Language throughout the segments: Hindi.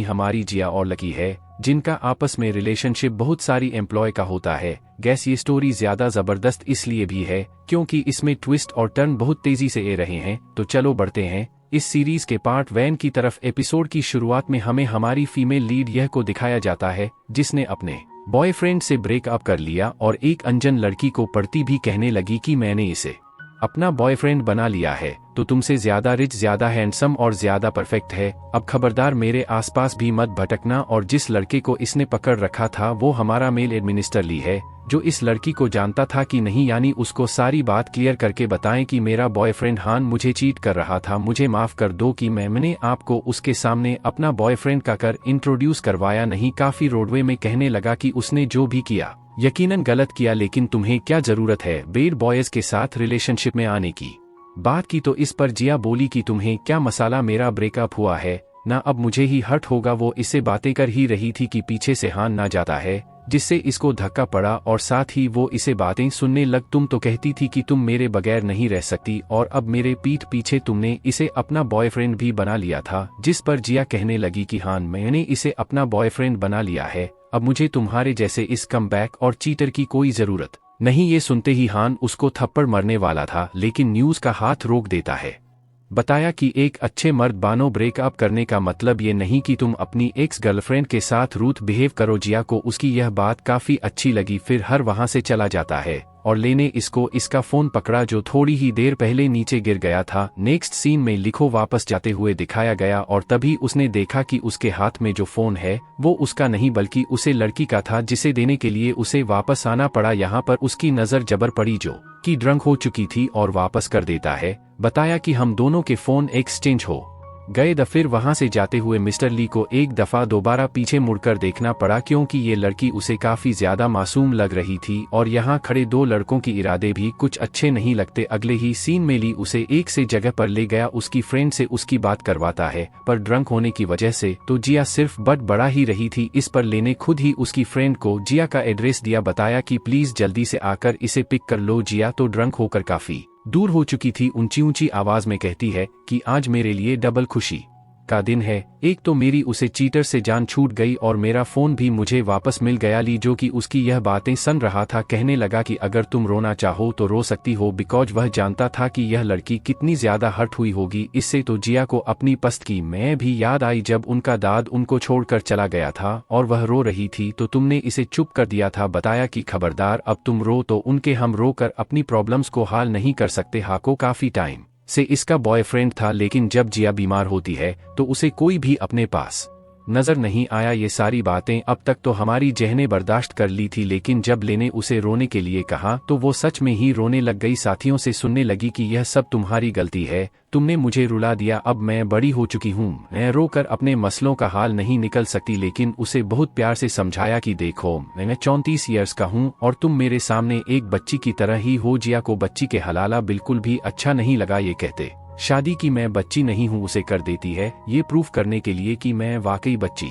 हमारी जिया और लकी है, जिनका आपस में रिलेशनशिप बहुत सारी एम्प्लॉय का होता है। गैस ये स्टोरी ज्यादा जबरदस्त इसलिए भी है क्योंकि इसमें ट्विस्ट और टर्न बहुत तेजी से ए रहे हैं। तो चलो बढ़ते हैं इस सीरीज के पार्ट 1 की तरफ। एपिसोड की शुरुआत में हमें हमारी फीमेल लीड यह को दिखाया जाता है जिसने अपने बॉयफ्रेंड से ब्रेकअप कर लिया और एक अनजान लड़की को पढ़ती भी कहने लगी कि मैंने इसे अपना बॉयफ्रेंड बना लिया है तो तुमसे ज्यादा रिच, ज्यादा हैंडसम और ज्यादा परफेक्ट है। अब खबरदार मेरे आसपास भी मत भटकना। और जिस लड़के को इसने पकड़ रखा था वो हमारा मेल एडमिनिस्टर ली है, जो इस लड़की को जानता था कि नहीं, यानी उसको सारी बात क्लियर करके बताएं कि मेरा बॉयफ्रेंड हान मुझे चीट कर रहा था, मुझे माफ कर दो कि मैंने आपको उसके सामने अपना बॉयफ्रेंड का कर इंट्रोड्यूस करवाया नहीं। काफी रोडवे में कहने लगा कि उसने जो भी किया यकीनन गलत किया, लेकिन तुम्हें क्या जरूरत है बेड बॉयज के साथ रिलेशनशिप में आने की। बात की तो इस पर जिया बोली कि तुम्हें क्या मसाला, मेरा ब्रेकअप हुआ है ना, अब मुझे ही हर्ट होगा। वो इससे बातें कर ही रही थी कि पीछे से हान ना जाता है, जिससे इसको धक्का पड़ा और साथ ही वो इसे बातें सुनने लग। तुम तो कहती थी कि तुम मेरे बगैर नहीं रह सकती और अब मेरे पीठ पीछे तुमने इसे अपना बॉयफ्रेंड भी बना लिया था। जिस पर जिया कहने लगी कि हान मैंने इसे अपना बॉयफ्रेंड बना लिया है, अब मुझे तुम्हारे जैसे इस कमबैक और चीटर की कोई जरूरत नहीं। ये सुनते ही हान उसको थप्पड़ मारने वाला था, लेकिन न्यूज का हाथ रोक देता है। बताया कि एक अच्छे मर्द बानो ब्रेकअप करने का मतलब ये नहीं कि तुम अपनी एक्स गर्लफ्रेंड के साथ रूथ बिहेव करो। जिया को उसकी यह बात काफी अच्छी लगी, फिर हर वहां से चला जाता है और लेने इसको इसका फोन पकड़ा जो थोड़ी ही देर पहले नीचे गिर गया था। नेक्स्ट सीन में लिखो वापस जाते हुए दिखाया गया और तभी उसने देखा कि उसके हाथ में जो फोन है वो उसका नहीं बल्कि उसे लड़की का था, जिसे देने के लिए उसे वापस आना पड़ा। यहाँ पर उसकी नजर जबर पड़ी जो कि ड्रंक हो चुकी थी और वापस कर देता है। बताया कि हम दोनों के फोन एक्सचेंज हो गए। फिर वहां से जाते हुए मिस्टर ली को एक दफा दोबारा पीछे मुड़कर देखना पड़ा क्योंकि ये लड़की उसे काफी ज्यादा मासूम लग रही थी और यहाँ खड़े दो लड़कों के इरादे भी कुछ अच्छे नहीं लगते। अगले ही सीन में ली उसे एक से जगह पर ले गया, उसकी फ्रेंड से उसकी बात करवाता है, पर ड्रंक होने की वजह से तो जिया सिर्फ बट बड़ा ही रही थी। इस पर लेने खुद ही उसकी फ्रेंड को जिया का एड्रेस दिया। बताया कि प्लीज जल्दी से आकर इसे पिक कर लो। जिया तो ड्रंक होकर काफी दूर हो चुकी थी, ऊंची ऊंची आवाज में कहती है कि आज मेरे लिए डबल खुशी का दिन है। एक तो मेरी उसे चीटर से जान छूट गई और मेरा फोन भी मुझे वापस मिल गया। ली जो कि उसकी यह बातें सुन रहा था कहने लगा कि अगर तुम रोना चाहो तो रो सकती हो, बिकॉज वह जानता था कि यह लड़की कितनी ज्यादा हर्ट हुई होगी इससे। तो जिया को अपनी पस्त की मैं भी याद आई जब उनका दाद उनको छोड़कर चला गया था और वह रो रही थी तो तुमने इसे चुप कर दिया था। बताया कि खबरदार अब तुम रो तो उनके हम रो कर अपनी प्रॉब्लम्स को हल नहीं कर सकते। हाको काफी टाइम से इसका बॉयफ्रेंड था, लेकिन जब जिया बीमार होती है तो उसे कोई भी अपने पास नजर नहीं आया। ये सारी बातें अब तक तो हमारी जहने बर्दाश्त कर ली थी, लेकिन जब लेने उसे रोने के लिए कहा तो वो सच में ही रोने लग गई। साथियों से सुनने लगी कि यह सब तुम्हारी गलती है, तुमने मुझे रुला दिया, अब मैं बड़ी हो चुकी हूँ, मैं रोकर अपने मसलों का हाल नहीं निकल सकती। लेकिन उसे बहुत प्यार से समझाया कि देखो मैं 34 ईयर्स का हूँ और तुम मेरे सामने एक बच्ची की तरह ही हो। जिया को बच्ची के हलाला बिल्कुल भी अच्छा नहीं लगा। ये कहते शादी की मैं बच्ची नहीं हूँ उसे कर देती है, ये प्रूफ करने के लिए कि मैं वाकई बच्ची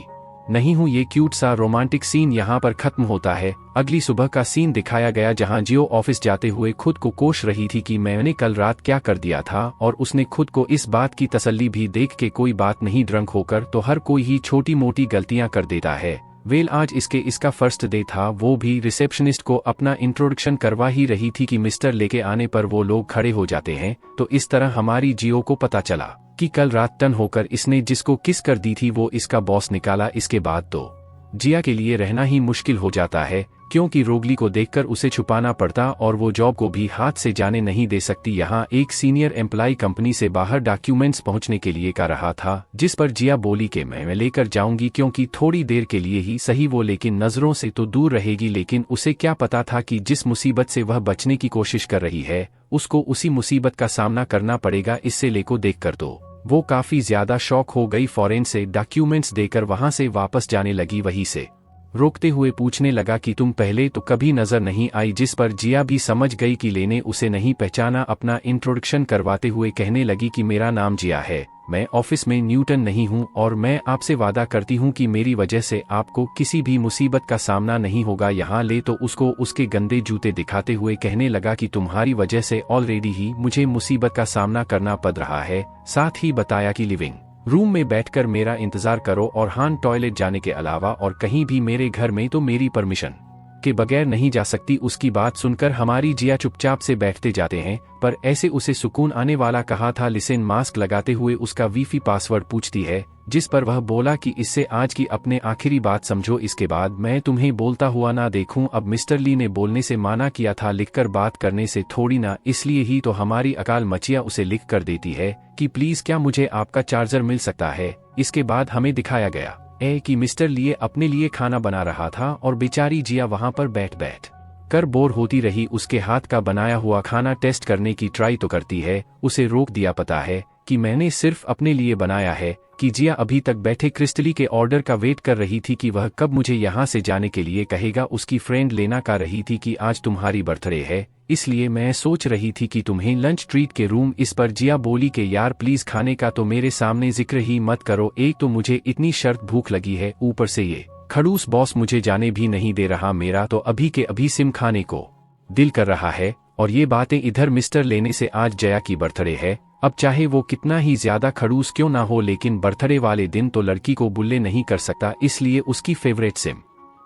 नहीं हूँ। ये क्यूट सा रोमांटिक सीन यहाँ पर खत्म होता है। अगली सुबह का सीन दिखाया गया जहाँ जियो ऑफिस जाते हुए खुद को कोस रही थी कि मैंने कल रात क्या कर दिया था, और उसने खुद को इस बात की तसल्ली भी देख के कोई बात नहीं, ड्रंक होकर तो हर कोई ही छोटी मोटी गलतियां कर देता है। वेल आज इसका फर्स्ट डे था, वो भी रिसेप्शनिस्ट को अपना इंट्रोडक्शन करवा ही रही थी कि मिस्टर लेके आने पर वो लोग खड़े हो जाते हैं। तो इस तरह हमारी जियो को पता चला कि कल रात टन होकर इसने जिसको किस कर दी थी वो इसका बॉस निकाला। इसके बाद तो जिया के लिए रहना ही मुश्किल हो जाता है क्योंकि रोगली को देखकर उसे छुपाना पड़ता और वो जॉब को भी हाथ से जाने नहीं दे सकती। यहाँ एक सीनियर एम्प्लॉय कंपनी से बाहर डॉक्यूमेंट्स पहुंचने के लिए कह रहा था, जिस पर जिया बोली कि मैं लेकर जाऊंगी क्योंकि थोड़ी देर के लिए ही सही वो लेकिन नजरों से तो दूर रहेगी। लेकिन उसे क्या पता था कि जिस मुसीबत से वह बचने की कोशिश कर रही है उसको उसी मुसीबत का सामना करना पड़ेगा। इससे लेको देखकर तो वो काफी ज्यादा शॉक हो गई। फॉरेन से डॉक्यूमेंट्स देकर वहां से वापस जाने लगी, वहीं से रोकते हुए पूछने लगा कि तुम पहले तो कभी नजर नहीं आई, जिस पर जिया भी समझ गई कि लेने उसे नहीं पहचाना। अपना इंट्रोडक्शन करवाते हुए कहने लगी कि मेरा नाम जिया है, मैं ऑफिस में न्यूटन नहीं हूं और मैं आपसे वादा करती हूं कि मेरी वजह से आपको किसी भी मुसीबत का सामना नहीं होगा। यहाँ ले तो उसको उसके गंदे जूते दिखाते हुए कहने लगा कि तुम्हारी वजह से ऑलरेडी ही मुझे मुसीबत का सामना करना पड़ रहा है। साथ ही बताया कि लिविंग रूम में बैठकर मेरा इंतजार करो और हान टॉयलेट जाने के अलावा और कहीं भी मेरे घर में तो मेरी परमिशन के बगैर नहीं जा सकती। उसकी बात सुनकर हमारी जिया चुपचाप से बैठते जाते हैं, पर ऐसे उसे सुकून आने वाला कहा था। लिसेन मास्क लगाते हुए उसका वाईफाई पासवर्ड पूछती है, जिस पर वह बोला कि इससे आज की अपने आखिरी बात समझो, इसके बाद मैं तुम्हें बोलता हुआ ना देखूं। अब मिस्टर ली ने बोलने से माना किया था, लिखकर बात करने से थोड़ी ना, इसलिए ही तो हमारी अकाल मचिया उसे लिख कर देती है कि प्लीज क्या मुझे आपका चार्जर मिल सकता है। इसके बाद हमें दिखाया गया कि मिस्टर लिए अपने लिए खाना बना रहा था और बेचारी जिया वहां पर बैठ बैठ कर बोर होती रही। उसके हाथ का बनाया हुआ खाना टेस्ट करने की ट्राई तो करती है, उसे रोक दिया। पता है कि मैंने सिर्फ अपने लिए बनाया है। कि जिया अभी तक बैठे क्रिस्टली के ऑर्डर का वेट कर रही थी कि वह कब मुझे यहाँ से जाने के लिए कहेगा। उसकी फ्रेंड लेना कह रही थी कि आज तुम्हारी बर्थडे है, इसलिए मैं सोच रही थी कि तुम्हें लंच ट्रीट के रूम। इस पर जिया बोली कि यार प्लीज खाने का तो मेरे सामने जिक्र ही मत करो, एक तो मुझे इतनी शर्त भूख लगी है, ऊपर से ये खड़ूस बॉस मुझे जाने भी नहीं दे रहा। मेरा तो अभी के अभी सिम खाने को दिल कर रहा है। और ये बातें इधर मिस्टर लेने से आज जया की बर्थडे है। अब चाहे वो कितना ही ज्यादा खड़ूस क्यों ना हो, लेकिन बर्थडे वाले दिन तो लड़की को बुल्ले नहीं कर सकता, इसलिए उसकी फेवरेट सिम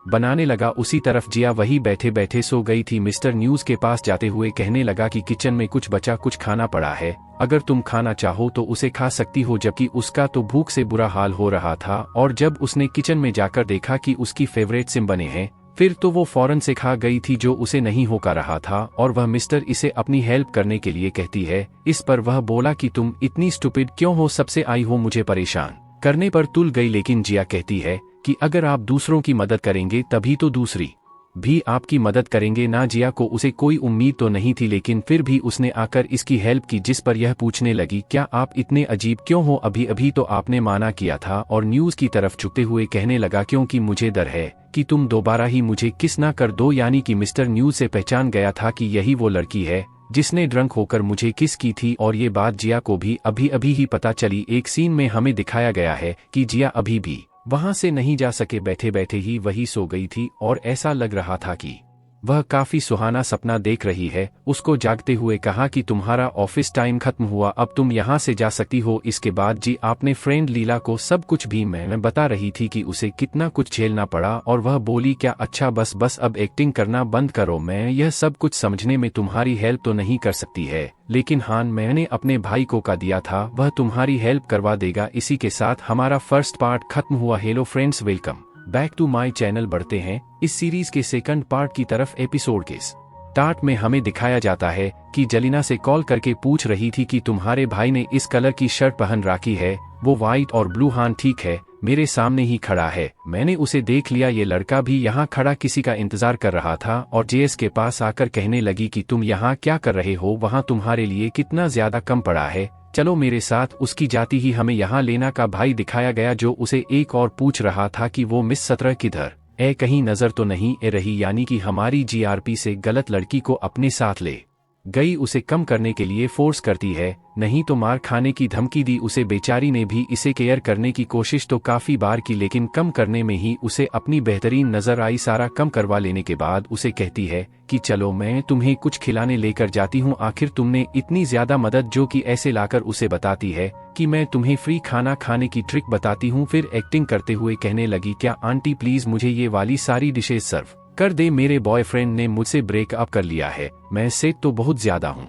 बनाने लगा। उसी तरफ जिया वही बैठे बैठे सो गई थी। मिस्टर न्यूज के पास जाते हुए कहने लगा कि किचन में कुछ बचा कुछ खाना पड़ा है, अगर तुम खाना चाहो तो उसे खा सकती हो। जबकि उसका तो भूख से बुरा हाल हो रहा था, और जब उसने किचन में जाकर देखा कि उसकी फेवरेट सिम बने हैं, फिर तो वो फौरन से खा गई थी, जो उसे नहीं होका रहा था। और वह मिस्टर इसे अपनी हेल्प करने के लिए कहती है। इस पर वह बोला कि तुम इतनी स्टूपिड क्यों हो, सबसे आई हो मुझे परेशान करने पर तुल गई। लेकिन जिया कहती है कि अगर आप दूसरों की मदद करेंगे तभी तो दूसरी भी आपकी मदद करेंगे ना। जिया को उसे कोई उम्मीद तो नहीं थी, लेकिन फिर भी उसने आकर इसकी हेल्प की, जिस पर यह पूछने लगी क्या आप इतने अजीब क्यों हो, अभी अभी तो आपने माना किया था। और न्यूज की तरफ झुकते हुए कहने लगा क्योंकि मुझे डर है कि तुम दोबारा ही मुझे किस ना कर दो। यानी कि मिस्टर न्यूज से पहचान गया था कि यही वो लड़की है जिसने ड्रंक होकर मुझे किस की थी। और ये बात जिया को भी अभी अभी ही पता चली। एक सीन में हमें दिखाया गया है कि जिया अभी भी वहां से नहीं जा सके, बैठे बैठे ही वही सो गई थी और ऐसा लग रहा था कि वह काफी सुहाना सपना देख रही है। उसको जागते हुए कहा कि तुम्हारा ऑफिस टाइम खत्म हुआ, अब तुम यहाँ से जा सकती हो। इसके बाद जी आपने फ्रेंड लीला को सब कुछ भी मैं बता रही थी कि उसे कितना कुछ झेलना पड़ा, और वह बोली क्या अच्छा बस अब एक्टिंग करना बंद करो, मैं यह सब कुछ समझने में तुम्हारी हेल्प तो नहीं कर सकती है, लेकिन हान मैंने अपने भाई को कहा दिया था वह तुम्हारी हेल्प करवा देगा। इसी के साथ हमारा फर्स्ट पार्ट खत्म हुआ। Hello friends, welcome back to my channel. बढ़ते हैं इस सीरीज के सेकंड पार्ट की तरफ। एपिसोड के स्टार्ट में हमें दिखाया जाता है कि जलीना से कॉल करके पूछ रही थी कि तुम्हारे भाई ने इस कलर की शर्ट पहन रखी है, वो व्हाइट और ब्लू। हान ठीक है, मेरे सामने ही खड़ा है, मैंने उसे देख लिया। ये लड़का भी यहाँ खड़ा किसी का इंतजार कर रहा था। और जेएस के पास आकर कहने लगी कि तुम यहाँ क्या कर रहे हो, वहाँ तुम्हारे लिए कितना ज्यादा कम पड़ा है, चलो मेरे साथ। उसकी जाती ही हमें यहाँ लेना का भाई दिखाया गया, जो उसे एक और पूछ रहा था कि वो मिस 17 किधर कहीं नजर तो नहीं रही। यानी कि हमारी जीआरपी से गलत लड़की को अपने साथ ले गई, उसे कम करने के लिए फोर्स करती है, नहीं तो मार खाने की धमकी दी उसे। बेचारी ने भी इसे केयर करने की कोशिश तो काफी बार की, लेकिन कम करने में ही उसे अपनी बेहतरीन नजर आई। सारा कम करवा लेने के बाद उसे कहती है कि चलो मैं तुम्हें कुछ खिलाने लेकर जाती हूँ, आखिर तुमने इतनी ज्यादा मदद, जो कि ऐसे लाकर उसे बताती है कि मैं तुम्हें फ्री खाना खाने की ट्रिक बताती हूँ। फिर एक्टिंग करते हुए कहने लगी क्या आंटी प्लीज मुझे ये वाली सारी डिशेज सर्व कर दे, मेरे बॉयफ्रेंड ने मुझसे ब्रेकअप कर लिया है, मैं सेट तो बहुत ज्यादा हूँ,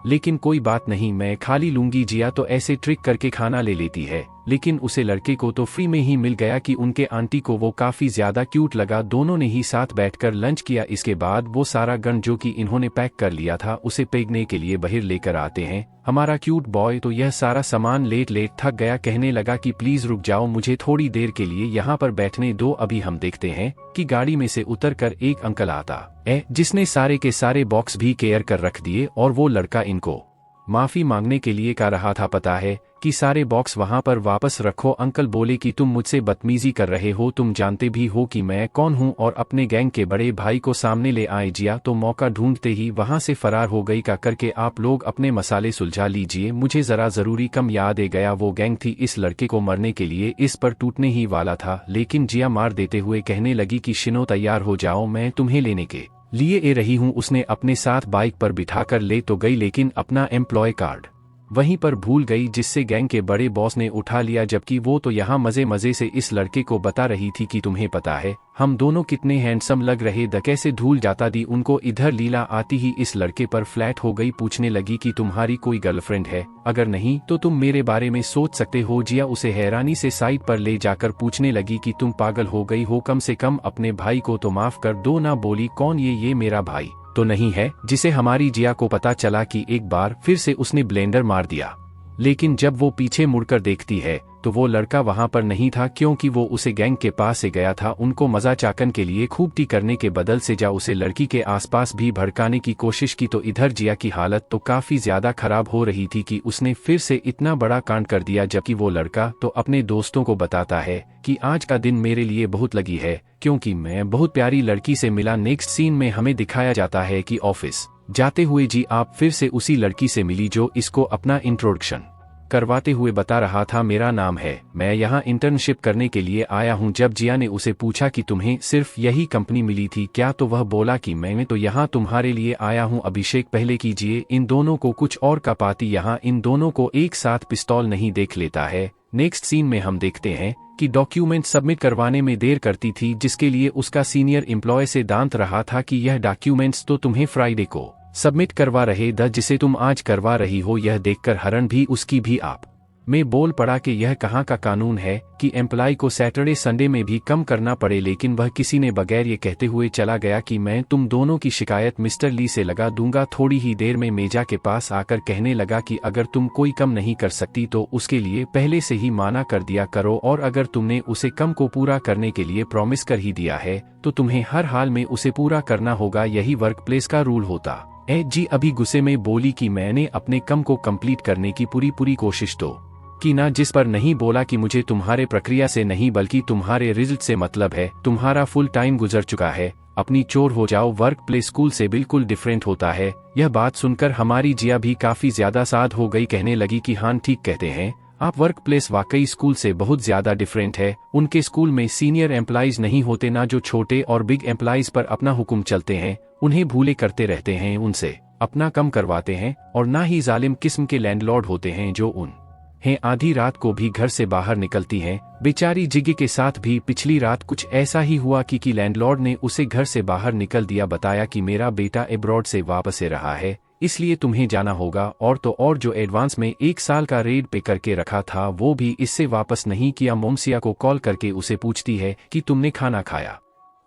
लेकिन कोई बात नहीं मैं खा ली लूंगी। जिया तो ऐसे ट्रिक करके खाना ले लेती है, लेकिन उसे लड़के को तो फ्री में ही मिल गया कि उनके आंटी को वो काफी ज्यादा क्यूट लगा। दोनों ने ही साथ बैठकर लंच किया। इसके बाद वो सारा गन जो कि इन्होंने पैक कर लिया था उसे पेगने के लिए बाहर लेकर आते हैं। हमारा क्यूट बॉय तो यह सारा सामान लेट थक गया, कहने लगा कि प्लीज रुक जाओ, मुझे थोड़ी देर के लिए यहाँ पर बैठने दो। अभी हम देखते हैं कि गाड़ी में से उतरकर एक अंकल आता है, जिसने सारे के सारे बॉक्स भी केयर कर रख दिए, और वो लड़का इनको माफी मांगने के लिए कह रहा था। पता है कि सारे बॉक्स वहां पर वापस रखो। अंकल बोले कि तुम मुझसे बदतमीजी कर रहे हो, तुम जानते भी हो कि मैं कौन हूं, और अपने गैंग के बड़े भाई को सामने ले आए। जिया तो मौका ढूंढते ही वहां से फरार हो गई। का करके आप लोग अपने मसाले सुलझा लीजिए, मुझे जरा जरूरी कम याद आ गया, वो गैंग थी इस लड़के को मरने के लिए, इस पर टूटने ही वाला था, लेकिन जिया मार देते हुए कहने लगी कि शिनो तैयार हो जाओ, मैं तुम्हें लेने के लिए रही हूँ। उसने अपने साथ बाइक पर बिठाकर ले तो गई, लेकिन अपना एम्प्लॉय कार्ड वहीं पर भूल गई, जिससे गैंग के बड़े बॉस ने उठा लिया, जबकि वो तो यहाँ मजे मजे से इस लड़के को बता रही थी कि तुम्हें पता है हम दोनों कितने हैंडसम लग रहे। द कैसे धूल जाता दी उनको। इधर लीला आती ही इस लड़के पर फ्लैट हो गई, पूछने लगी कि तुम्हारी कोई गर्लफ्रेंड है, अगर नहीं तो तुम मेरे बारे में सोच सकते हो। जिया उसे हैरानी से साइड पर ले जाकर पूछने लगी कि तुम पागल हो गई हो, कम से कम अपने भाई को तो माफ कर दो ना। बोली कौन ये मेरा भाई तो नहीं है। जिसे हमारी जिया को पता चला कि एक बार फिर से उसने ब्लेंडर मार दिया, लेकिन जब वो पीछे मुड़कर देखती है तो वो लड़का वहां पर नहीं था, क्योंकि वो उसे गैंग के पास से गया था उनको मजा चाकन के लिए खूब टी करने के बदल से जा उसे लड़की के आसपास भी भड़काने की कोशिश की। तो इधर जिया की हालत तो काफी ज्यादा खराब हो रही थी कि उसने फिर से इतना बड़ा कांड कर दिया। जबकि वो लड़का तो अपने दोस्तों को बताता है कि आज का दिन मेरे लिए बहुत लगी है, क्योंकि मैं बहुत प्यारी लड़की से मिला। नेक्स्ट सीन में हमें दिखाया जाता है कि ऑफिस जाते हुए जी आप फिर से उसी लड़की से मिली जो इसको अपना इंट्रोडक्शन करवाते हुए बता रहा था, मेरा नाम है, मैं यहाँ इंटर्नशिप करने के लिए आया हूँ। जब जिया ने उसे पूछा कि तुम्हें सिर्फ यही कंपनी मिली थी क्या, तो वह बोला कि मैं तो यहाँ तुम्हारे लिए आया हूँ। अभिषेक पहले कीजिए, इन दोनों को कुछ और का पाती यहाँ इन दोनों को एक साथ पिस्तौल नहीं देख लेता है। नेक्स्ट सीन में हम देखते हैं कि डॉक्यूमेंट सबमिट करवाने में देर करती थी, जिसके लिए उसका सीनियर एम्प्लॉय से दांत रहा था कि यह डॉक्यूमेंट्स तो तुम्हें फ्राइडे को सबमिट करवा रहे द, जिसे तुम आज करवा रही हो। यह देखकर हरण भी उसकी भी आप में बोल पड़ा कि यह कहाँ का कानून है कि एम्प्लॉय को सैटरडे संडे में भी कम करना पड़े। लेकिन वह किसी ने बगैर ये कहते हुए चला गया कि मैं तुम दोनों की शिकायत मिस्टर ली से लगा दूंगा। थोड़ी ही देर में मेजा के पास आकर कहने लगा कि अगर तुम कोई कम नहीं कर सकती तो उसके लिए पहले से ही माना कर दिया करो, और अगर तुमने उसे कम को पूरा करने के लिए प्रॉमिस कर ही दिया है तो तुम्हें हर हाल में उसे पूरा करना होगा, यही वर्क प्लेस का रूल होता जी अभी गुस्से में बोली कि मैंने अपने कम को कंप्लीट करने की पूरी कोशिश तो की ना, जिस पर नहीं बोला कि मुझे तुम्हारे प्रक्रिया से नहीं बल्कि तुम्हारे रिजल्ट से मतलब है। तुम्हारा फुल टाइम गुजर चुका है, अपनी चोर हो जाओ। वर्क प्लेस स्कूल से बिल्कुल डिफरेंट होता है। यह बात सुनकर हमारी जिया भी काफी ज्यादा साध हो गई, कहने लगी कि हाँ ठीक कहते हैं आप, वर्क प्लेस वाकई स्कूल से बहुत ज्यादा डिफरेंट है। उनके स्कूल में सीनियर एम्प्लॉइज नहीं होते ना, जो छोटे और बिग एम्प्लॉइज पर अपना हुक्म चलते हैं, उन्हें भूले करते रहते हैं, उनसे अपना कम करवाते हैं, और ना ही जालिम किस्म के लैंडलॉर्ड होते हैं जो उन्हें आधी रात को भी घर से बाहर निकलती हैं। बेचारी जिगी के साथ भी पिछली रात कुछ ऐसा ही हुआ कि लैंडलॉर्ड ने उसे घर से बाहर निकल दिया, बताया कि मेरा बेटा एब्रॉड से वापस आ रहा है, इसलिए तुम्हें जाना होगा। और तो और जो एडवांस में 1 साल का रेड पे करके रखा था वो भी इससे वापस नहीं किया। मोमसिया को कॉल करके उसे पूछती है कि तुमने खाना खाया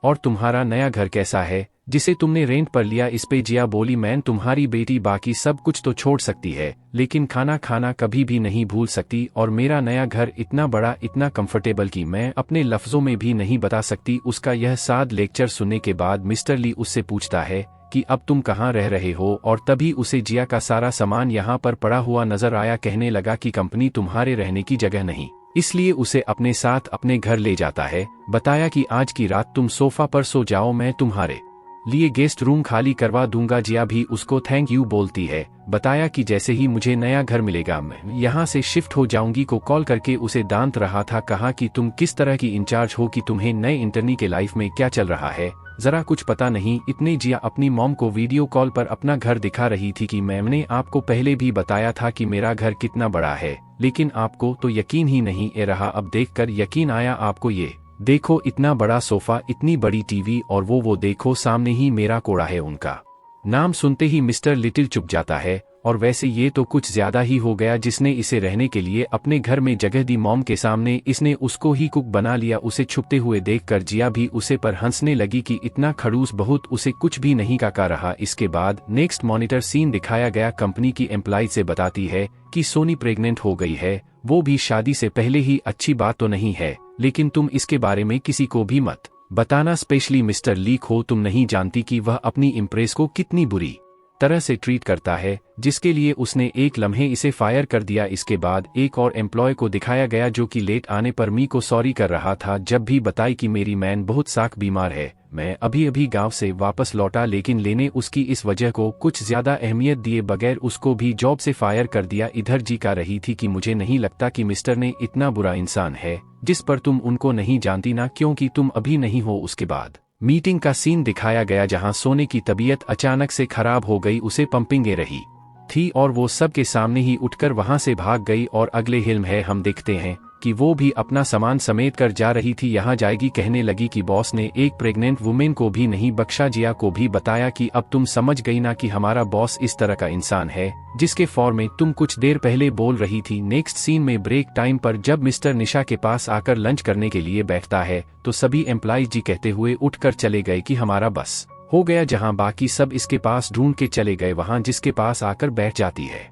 और तुम्हारा नया घर कैसा है जिसे तुमने रेंट पर लिया। इस पे जिया बोली, मैं तुम्हारी बेटी बाकी सब कुछ तो छोड़ सकती है लेकिन खाना खाना कभी भी नहीं भूल सकती, और मेरा नया घर इतना बड़ा इतना कंफर्टेबल कि मैं अपने लफ्जों में भी नहीं बता सकती। उसका यह साद लेक्चर सुनने के बाद मिस्टर ली उससे पूछता है कि अब तुम कहाँ रह रहे हो, और तभी उसे जिया का सारा सामान यहाँ पर पड़ा हुआ नजर आया। कहने लगा कि कंपनी तुम्हारे रहने की जगह नहीं, इसलिए उसे अपने साथ अपने घर ले जाता है। बताया कि आज की रात तुम सोफा पर सो जाओ, मैं तुम्हारे लिए गेस्ट रूम खाली करवा दूंगा। जिया भी उसको थैंक यू बोलती है। बताया कि जैसे ही मुझे नया घर मिलेगा मैं यहाँ से शिफ्ट हो जाऊंगी। को कॉल करके उसे दांत रहा था, कहा कि तुम किस तरह की इंचार्ज हो कि तुम्हें नए इंटर्नी के लाइफ में क्या चल रहा है, जरा कुछ पता नहीं। इतने जिया अपनी मॉम को वीडियो कॉल पर अपना घर दिखा रही थी कि मैम ने आपको पहले भी बताया था कि मेरा घर कितना बड़ा है, लेकिन आपको तो यकीन ही नहीं आ रहा। अब देखकर यकीन आया आपको, ये देखो इतना बड़ा सोफा, इतनी बड़ी टीवी, और वो देखो सामने ही मेरा कोड़ा है। उनका नाम सुनते ही मिस्टर लिटिल चुप जाता है, और वैसे ये तो कुछ ज्यादा ही हो गया, जिसने इसे रहने के लिए अपने घर में जगह दी। मॉम के सामने इसने उसको ही कुक बना लिया। उसे छुपते हुए देखकर जिया भी उसे पर हंसने लगी कि इतना खड़ूस बहुत उसे कुछ भी नहीं का रहा। इसके बाद नेक्स्ट मॉनिटर सीन दिखाया गया। कंपनी की एम्प्लॉय से बताती है कि सोनी प्रेग्नेंट हो गई है, वो भी शादी से पहले ही। अच्छी बात तो नहीं है, लेकिन तुम इसके बारे में किसी को भी मत बताना, स्पेशली मिस्टर ली को। तुम नहीं जानती कि वह अपनी इम्प्रेस को कितनी बुरी तरह से ट्रीट करता है, जिसके लिए उसने एक लम्हे इसे फायर कर दिया। इसके बाद एक और एम्प्लॉय को दिखाया गया जो कि लेट आने पर मी को सॉरी कर रहा था। जब भी बताई कि मेरी मैन बहुत साक बीमार है, मैं अभी अभी गांव से वापस लौटा, लेकिन लेने उसकी इस वजह को कुछ ज्यादा अहमियत दिए बगैर उसको भी जॉब से फायर कर दिया। इधर जी का रही थी कि मुझे नहीं लगता कि मिस्टर ने इतना बुरा इंसान है जिस पर तुम उनको नहीं जानती ना, क्योंकि तुम अभी नहीं हो। उसके बाद मीटिंग का सीन दिखाया गया जहां सोने की तबीयत अचानक से खराब हो गई, उसे पंपिंग रही। थी और वो सबके सामने ही उठकर वहां से भाग गई। और अगले हिल्म है हम देखते हैं कि वो भी अपना सामान समेट कर जा रही थी, यहाँ जाएगी। कहने लगी कि बॉस ने एक प्रेग्नेंट वुमेन को भी नहीं बख्शा। जिया को भी बताया कि अब तुम समझ गई ना कि हमारा बॉस इस तरह का इंसान है जिसके फॉर्म में तुम कुछ देर पहले बोल रही थी। नेक्स्ट सीन में ब्रेक टाइम पर जब मिस्टर निशा के पास आकर लंच करने के लिए बैठता है तो सभी एम्प्लॉइज जी कहते हुए उठकर चले गए कि हमारा बस हो गया। जहां बाकी सब इसके पास ढूंढ के चले गए वहां जिसके पास आकर बैठ जाती है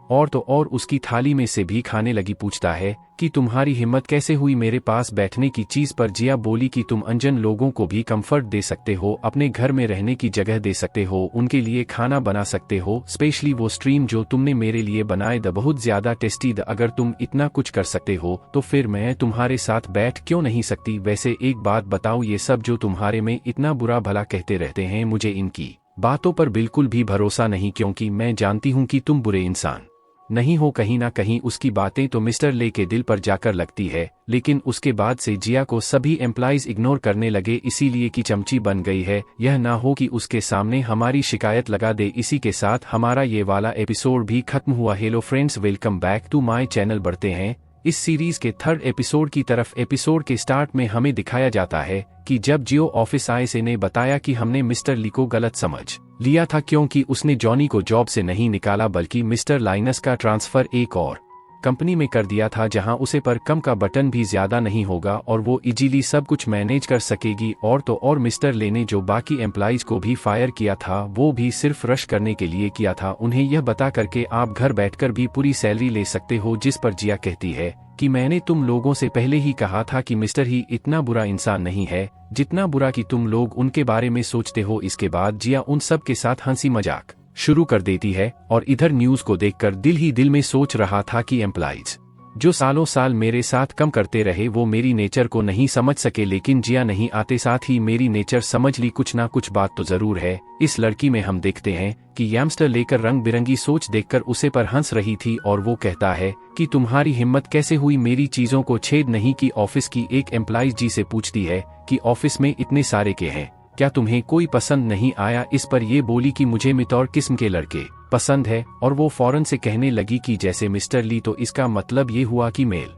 और तो और उसकी थाली में से भी खाने लगी। पूछता है कि तुम्हारी हिम्मत कैसे हुई मेरे पास बैठने की चीज पर। जिया बोली कि तुम अनजान लोगों को भी कंफर्ट दे सकते हो, अपने घर में रहने की जगह दे सकते हो, उनके लिए खाना बना सकते हो, स्पेशली वो स्ट्रीम जो तुमने मेरे लिए बनाए द बहुत ज्यादा टेस्टी द। अगर तुम इतना कुछ कर सकते हो तो फिर मैं तुम्हारे साथ बैठ क्यों नहीं सकती। वैसे एक बात बताओ, ये सब जो तुम्हारे में इतना बुरा भला कहते रहते हैं मुझे इनकी बातों पर बिल्कुल भी भरोसा नहीं, क्योंकि मैं जानती हूँ कि तुम बुरे इंसान नहीं हो। कहीं ना कहीं उसकी बातें तो मिस्टर ले के दिल पर जाकर लगती है, लेकिन उसके बाद से जिया को सभी एम्प्लॉइज इग्नोर करने लगे, इसीलिए कि चमची बन गई है। यह ना हो कि उसके सामने हमारी शिकायत लगा दे। इसी के साथ हमारा ये वाला एपिसोड भी खत्म हुआ। Hello friends, welcome back to my channel. बढ़ते हैं इस सीरीज के थर्ड एपिसोड की तरफ। एपिसोड के स्टार्ट में हमें दिखाया जाता है कि जब जियो ऑफिस आए से ने बताया कि हमने मिस्टर ली को गलत समझ लिया था, क्योंकि उसने जॉनी को जॉब से नहीं निकाला बल्कि मिस्टर लाइनस का ट्रांसफर एक और कंपनी में कर दिया था जहां उसे पर कम का बटन भी ज्यादा नहीं होगा और वो इजीली सब कुछ मैनेज कर सकेगी। और तो और मिस्टर ले ने जो बाकी एम्प्लॉइज को भी फायर किया था वो भी सिर्फ रश करने के लिए किया था, उन्हें यह बता करके आप घर बैठकर भी पूरी सैलरी ले सकते हो। जिस पर जिया कहती है कि मैंने तुम लोगों से पहले ही कहा था कि मिस्टर ही इतना बुरा इंसान नहीं है जितना बुरा कि तुम लोग उनके बारे में सोचते हो। इसके बाद जिया उन सब के साथ हंसी मजाक शुरू कर देती है और इधर न्यूज को देखकर दिल ही दिल में सोच रहा था कि एम्प्लॉइज जो सालों साल मेरे साथ कम करते रहे वो मेरी नेचर को नहीं समझ सके, लेकिन जिया नहीं आते साथ ही मेरी नेचर समझ ली। कुछ ना कुछ बात तो जरूर है इस लड़की में। हम देखते हैं कि यैमस्टर लेकर रंग बिरंगी सोच देखकर उसे पर हंस रही थी और वो कहता है कि तुम्हारी हिम्मत कैसे हुई मेरी चीजों को छेद नहीं की। ऑफिस की एक एम्प्लॉइज जी से पूछती है कि ऑफिस में इतने सारे के हैं, क्या तुम्हें कोई पसंद नहीं आया। इस पर ये बोली कि मुझे मितौर किस्म के लड़के पसंद है और वो फौरन से कहने लगी कि जैसे मिस्टर ली, तो इसका मतलब ये हुआ कि मेल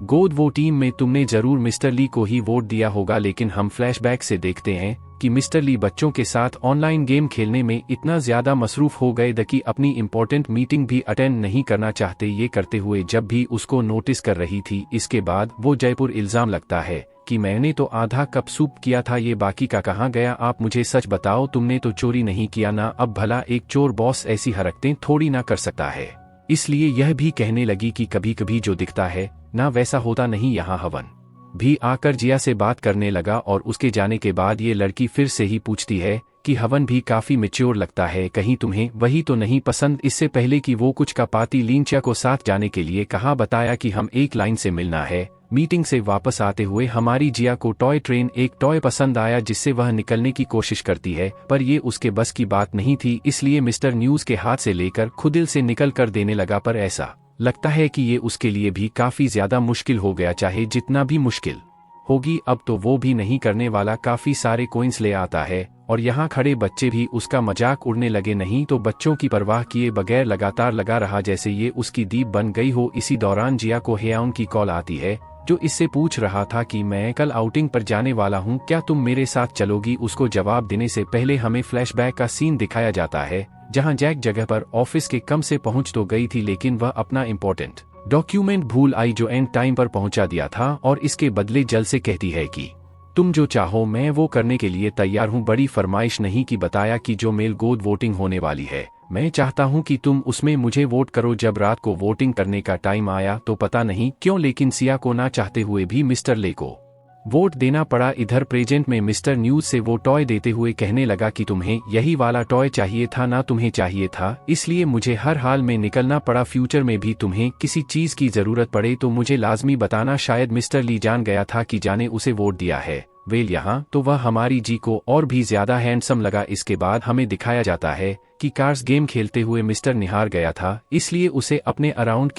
गोद वो टीम में तुमने जरूर मिस्टर ली को ही वोट दिया होगा। लेकिन हम फ्लैशबैक से देखते हैं कि मिस्टर ली बच्चों के साथ ऑनलाइन गेम खेलने में इतना ज्यादा मसरूफ हो गए थे कि अपनी इंपॉर्टेंट मीटिंग भी अटेंड नहीं करना चाहते। ये करते हुए जब भी उसको नोटिस कर रही थी, इसके बाद वो जयपुर इल्जाम लगता है कि मैंने तो आधा कप सूप किया था, ये बाकी का कहाँ गया। आप मुझे सच बताओ, तुमने तो चोरी नहीं किया ना। अब भला एक चोर बॉस ऐसी हरकतें थोड़ी ना कर सकता है। इसलिए यह भी कहने लगी कि कभी कभी जो दिखता है ना वैसा होता नहीं। यहाँ हवन भी आकर जिया से बात करने लगा और उसके जाने के बाद ये लड़की फिर से ही पूछती है कि हवन भी काफी मैच्योर लगता है, कहीं तुम्हें वही तो नहीं पसंद। इससे पहले कि वो कुछ का पाती लींचिया को साथ जाने के लिए कहा, बताया कि हम एक लाइन से मिलना है। मीटिंग से वापस आते हुए हमारी जिया को टॉय ट्रेन एक टॉय पसंद आया जिससे वह निकलने की कोशिश करती है, पर ये उसके बस की बात नहीं थी। इसलिए मिस्टर न्यूज के हाथ से लेकर खुद दिल से निकल कर देने लगा। पर ऐसा लगता है कि ये उसके लिए भी काफी ज्यादा मुश्किल हो गया। चाहे जितना भी मुश्किल होगी अब तो वो भी नहीं करने वाला। काफी सारे कॉइंस ले आता है और यहाँ खड़े बच्चे भी उसका मजाक उड़ने लगे, नहीं तो बच्चों की परवाह किए बगैर लगातार लगा रहा जैसे ये उसकी दीप बन गई हो। इसी दौरान जिया को हेयाउन की कॉल आती है जो इससे पूछ रहा था कि मैं कल आउटिंग पर जाने वाला हूं, क्या तुम मेरे साथ चलोगी। उसको जवाब देने से पहले हमें फ्लैशबैक का सीन दिखाया जाता है जहां जैक जगह पर ऑफिस के कम से पहुंच तो गई थी, लेकिन वह अपना इंपॉर्टेंट डॉक्यूमेंट भूल आई जो एंड टाइम पर पहुंचा दिया था और इसके बदले जल से कहती है कि तुम जो चाहो मैं वो करने के लिए तैयार हूं। बड़ी फरमाइश नहीं की, बताया कि जो मेल गोद वोटिंग होने वाली है मैं चाहता हूं कि तुम उसमें मुझे वोट करो। जब रात को वोटिंग करने का टाइम आया तो पता नहीं क्यों लेकिन सिया को ना चाहते हुए भी मिस्टर ले को वोट देना पड़ा। इधर प्रेजेंट में मिस्टर न्यूज से वो टॉय देते हुए कहने लगा कि तुम्हें यही वाला टॉय चाहिए था ना, तुम्हें चाहिए था इसलिए मुझे हर हाल में निकलना पड़ा। फ्यूचर में भी तुम्हें किसी चीज की जरूरत पड़े तो मुझे लाजमी बताना। शायद मिस्टर ली जान गया था कि जाने उसे वोट दिया है वेल यहाँ तो वह हमारी जी को और भी ज्यादा हैंडसम लगा। इसके बाद हमें दिखाया जाता है कि कार्स गेम खेलते हुए मिस्टर निहार गया था, इसलिए उसे अपने अराउंड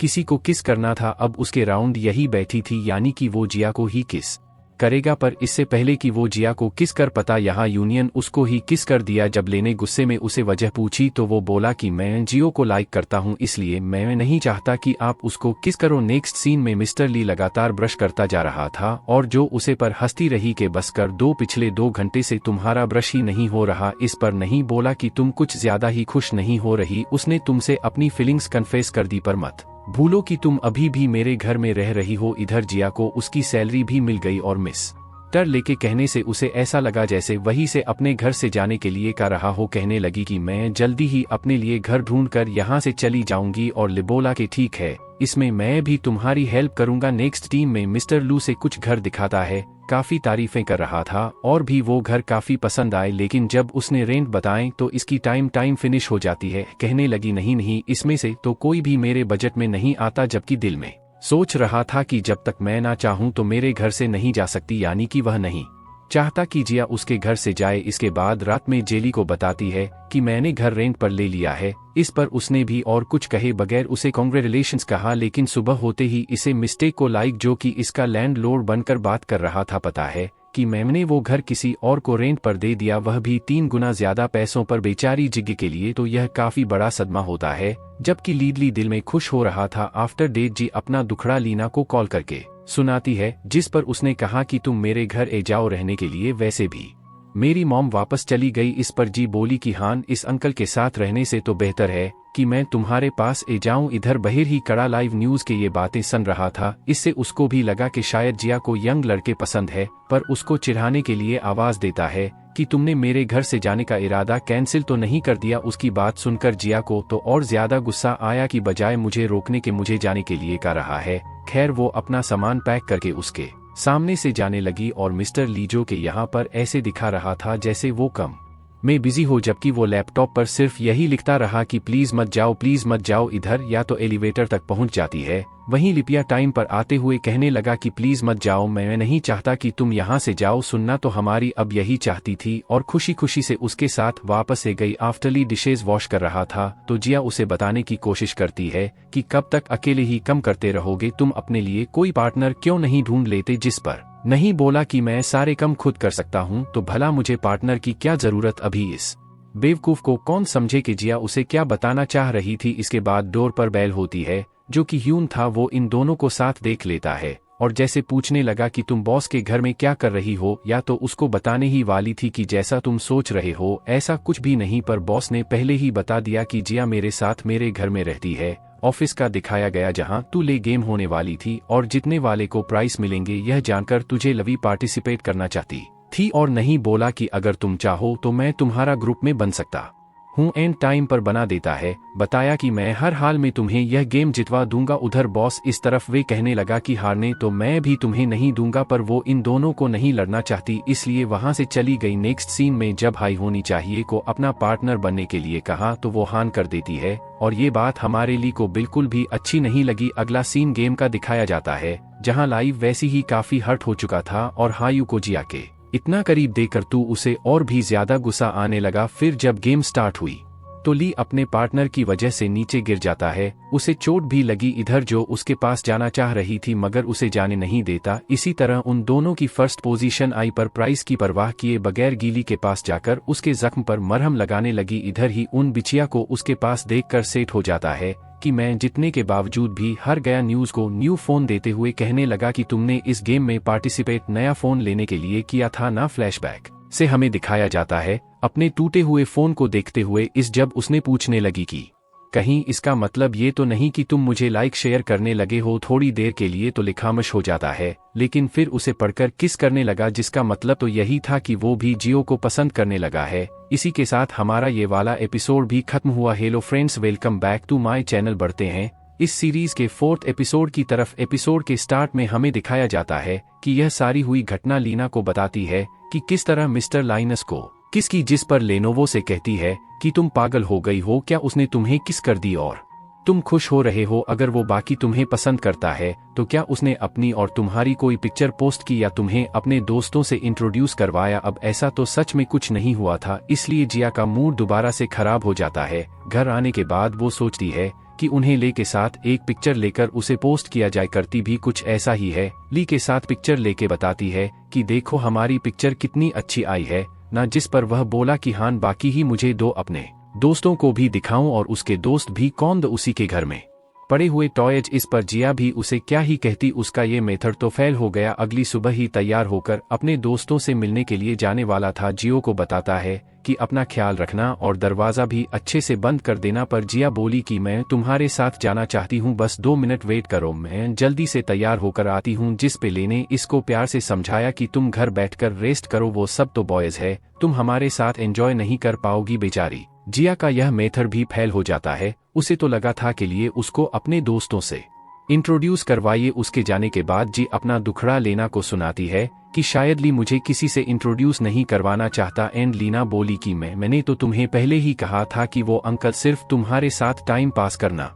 किसी को किस करना था। अब उसके राउंड यही बैठी थी, यानी कि वो जिया को ही किस करेगा, पर इससे पहले कि वो जिया को किस कर, पता यहाँ यूनियन उसको ही किस कर दिया। जब लेने गुस्से में उसे वजह पूछी तो वो बोला कि मैं जियो को लाइक करता हूँ, इसलिए मैं नहीं चाहता कि आप उसको किस करो। नेक्स्ट सीन में मिस्टर ली लगातार ब्रश करता जा रहा था और जो उसे पर हंसती रही कि बस कर दो, पिछले 2 घंटे से तुम्हारा ब्रश ही नहीं हो रहा। इस पर नहीं बोला कि तुम कुछ ज्यादा ही खुश नहीं हो रही। उसने तुमसे अपनी फीलिंग्स कन्फेस कर दी, पर मत भूलो कि तुम अभी भी मेरे घर में रह रही हो। इधर जिया को उसकी सैलरी भी मिल गई और मिस टर लेके कहने से उसे ऐसा लगा जैसे वही से अपने घर से जाने के लिए कह रहा हो। कहने लगी कि मैं जल्दी ही अपने लिए घर ढूंढ कर यहाँ से चली जाऊंगी और लिबोला के ठीक है, इसमें मैं भी तुम्हारी हेल्प करूंगा। नेक्स्ट टीम में मिस्टर लू से कुछ घर दिखाता है, काफी तारीफें कर रहा था और भी वो घर काफी पसंद आए, लेकिन जब उसने रेंट बताएं तो इसकी टाइम फिनिश हो जाती है। कहने लगी नहीं, इसमें से तो कोई भी मेरे बजट में नहीं आता, जबकि दिल में सोच रहा था कि जब तक मैं ना चाहूं तो मेरे घर से नहीं जा सकती, यानी कि वह नहीं चाहता कि जिया उसके घर से जाए। इसके बाद रात में जेली को बताती है कि मैंने घर रेंट पर ले लिया है। इस पर उसने भी और कुछ कहे बगैर उसे कांग्रेचुलेशंस कहा, लेकिन सुबह होते ही इसे मिस्टेक को लाइक जो कि इसका लैंडलॉर्ड बनकर बात कर रहा था पता है कि मैंने वो घर किसी और को रेंट पर दे दिया, वह भी 3 गुना ज्यादा पैसों पर बेचारी जिग्गी के लिए। तो यह काफी बड़ा सदमा होता है, जबकि लीडली दिल में खुश हो रहा था। आफ्टर डेट जी अपना दुखड़ा लीना को कॉल करके सुनाती है, जिस पर उसने कहा कि तुम मेरे घर ए जाओ रहने के लिए, वैसे भी मेरी मॉम वापस चली गई। इस पर जी बोली कि हान इस अंकल के साथ रहने से तो बेहतर है कि मैं तुम्हारे पास ए जाऊं। इधर बहिर ही कड़ा लाइव न्यूज के ये बातें सुन रहा था। इससे उसको भी लगा कि शायद जिया को यंग लड़के पसंद है, पर उसको चिढ़ाने के लिए आवाज देता है कि तुमने मेरे घर से जाने का इरादा कैंसिल तो नहीं कर दिया। उसकी बात सुनकर जिया को तो और ज्यादा गुस्सा आया कि बजाय मुझे रोकने के मुझे जाने के लिए कह रहा है। खैर वो अपना सामान पैक करके उसके सामने से जाने लगी और मिस्टर लीजो के यहाँ पर ऐसे दिखा रहा था जैसे वो कम में बिजी हो, जबकि वो लैपटॉप पर सिर्फ यही लिखता रहा कि प्लीज मत जाओ इधर, या तो एलिवेटर तक पहुंच जाती है। वहीं लिपिया टाइम पर आते हुए कहने लगा कि प्लीज मत जाओ, मैं नहीं चाहता कि तुम यहाँ से जाओ, सुनना तो हमारी अब यही चाहती थी। और खुशी खुशी से उसके साथ वापस से गई। आफ्टरली डिशेज वॉश कर रहा था तो जिया उसे बताने की कोशिश करती है कि कब तक अकेले ही कम करते रहोगे, तुम अपने लिए कोई पार्टनर क्यों नहीं ढूंढ लेते। जिस पर नहीं बोला कि मैं सारे कम खुद कर सकता हूँ, तो भला मुझे पार्टनर की क्या जरूरत अभी। इस बेवकूफ को कौन समझे कि जिया उसे क्या बताना चाह रही थी। इसके बाद डोर पर बेल होती है, जो कि ह्यून था। वो इन दोनों को साथ देख लेता है और जैसे पूछने लगा कि तुम बॉस के घर में क्या कर रही हो, या तो उसको बताने ही वाली थी कि जैसा तुम सोच रहे हो ऐसा कुछ भी नहीं, पर बॉस ने पहले ही बता दिया कि जिया मेरे साथ मेरे घर में रहती है। ऑफिस का दिखाया गया जहां तू ले गेम होने वाली थी और जीतने वाले को प्राइस मिलेंगे, यह जानकर तुझे लवी पार्टिसिपेट करना चाहती थी और नहीं बोला कि अगर तुम चाहो तो मैं तुम्हारा ग्रुप में बन सकता हूँ। एंड टाइम पर बना देता है, बताया कि मैं हर हाल में तुम्हें यह गेम जितवा दूंगा। उधर बॉस इस तरफ वे कहने लगा कि हारने तो मैं भी तुम्हें नहीं दूंगा, पर वो इन दोनों को नहीं लड़ना चाहती, इसलिए वहां से चली गई। नेक्स्ट सीन में जब हाई होनी चाहिए को अपना पार्टनर बनने के लिए कहा तो वो हान कर देती है और ये बात हमारे ली को बिल्कुल भी अच्छी नहीं लगी। अगला सीन गेम का दिखाया जाता है, जहाँ लाइव वैसी ही काफी हर्ट हो चुका था और हायू को जिया के इतना करीब देकर तू उसे और भी ज्यादा गुस्सा आने लगा। फिर जब गेम स्टार्ट हुई तो ली अपने पार्टनर की वजह से नीचे गिर जाता है, उसे चोट भी लगी। इधर जो उसके पास जाना चाह रही थी मगर उसे जाने नहीं देता। इसी तरह उन दोनों की फर्स्ट पोजीशन आई, पर प्राइस की परवाह किए बगैर गीली के पास जाकर उसके जख्म पर मरहम लगाने लगी। इधर ही उन बिछिया को उसके पास देखकर सेट हो जाता है कि मैं जीतने के बावजूद भी हार गया। न्यूज को न्यू फोन देते हुए कहने लगा कि तुमने इस गेम में पार्टिसिपेट नया फोन लेने के लिए किया था ना। फ्लैशबैक से हमें दिखाया जाता है अपने टूटे हुए फोन को देखते हुए इस जब उसने पूछने लगी कि कहीं इसका मतलब ये तो नहीं कि तुम मुझे लाइक शेयर करने लगे हो। थोड़ी देर के लिए तो लिखामश हो जाता है, लेकिन फिर उसे पढ़कर किस करने लगा, जिसका मतलब तो यही था कि वो भी जियो को पसंद करने लगा है। इसी के साथ हमारा ये वाला एपिसोड भी खत्म हुआ। Hello friends, welcome back to my channel. बढ़ते हैं इस सीरीज के 4th एपिसोड की तरफ। एपिसोड के स्टार्ट में हमें दिखाया जाता है कि यह सारी हुई घटना लीना को बताती है कि किस तरह मिस्टर लाइनस को किस की, जिस पर लेनोवो से कहती है कि तुम पागल हो गई हो क्या, उसने तुम्हें किस कर दी और तुम खुश हो रहे हो। अगर वो बाकी तुम्हें पसंद करता है तो क्या उसने अपनी और तुम्हारी कोई पिक्चर पोस्ट की या तुम्हें अपने दोस्तों से इंट्रोड्यूस करवाया। अब ऐसा तो सच में कुछ नहीं हुआ था, इसलिए जिया का मूड दोबारा से खराब हो जाता है। घर आने के बाद वो सोचती है कि उन्हें ले के साथ एक पिक्चर लेकर उसे पोस्ट किया जाए। करती भी कुछ ऐसा ही है, ली के साथ पिक्चर लेके बताती है कि देखो हमारी पिक्चर कितनी अच्छी आई है ना, जिस पर वह बोला कि हाँ बाकी ही मुझे दो, अपने दोस्तों को भी दिखाऊं। और उसके दोस्त भी कौन, उसी के घर में पड़े हुए टॉयज। इस पर जिया भी उसे क्या ही कहती, उसका ये मेथड तो फेल हो गया। अगली सुबह ही तैयार होकर अपने दोस्तों से मिलने के लिए जाने वाला था। जियो को बताता है कि अपना ख्याल रखना और दरवाजा भी अच्छे से बंद कर देना। पर जिया बोली कि मैं तुम्हारे साथ जाना चाहती हूँ, बस 2 मिनट वेट करो, मैं जल्दी से तैयार होकर आती हूँ। जिस पे लेने इसको प्यार से समझाया कि तुम घर बैठकर रेस्ट करो, वो सब तो बॉयज है, तुम हमारे साथ एंजॉय नहीं कर पाओगी। बेचारी जिया का यह मेथड भी फेल हो जाता है। उसे तो लगा था कि लिए उसको अपने दोस्तों से इंट्रोड्यूस करवाइए। उसके जाने के बाद जी अपना दुखड़ा लीना को सुनाती है कि शायद ली मुझे किसी से इंट्रोड्यूस नहीं करवाना चाहता। एंड लीना बोली कि मैंने तो तुम्हें पहले ही कहा था कि वो अंकल सिर्फ तुम्हारे साथ टाइम पास करना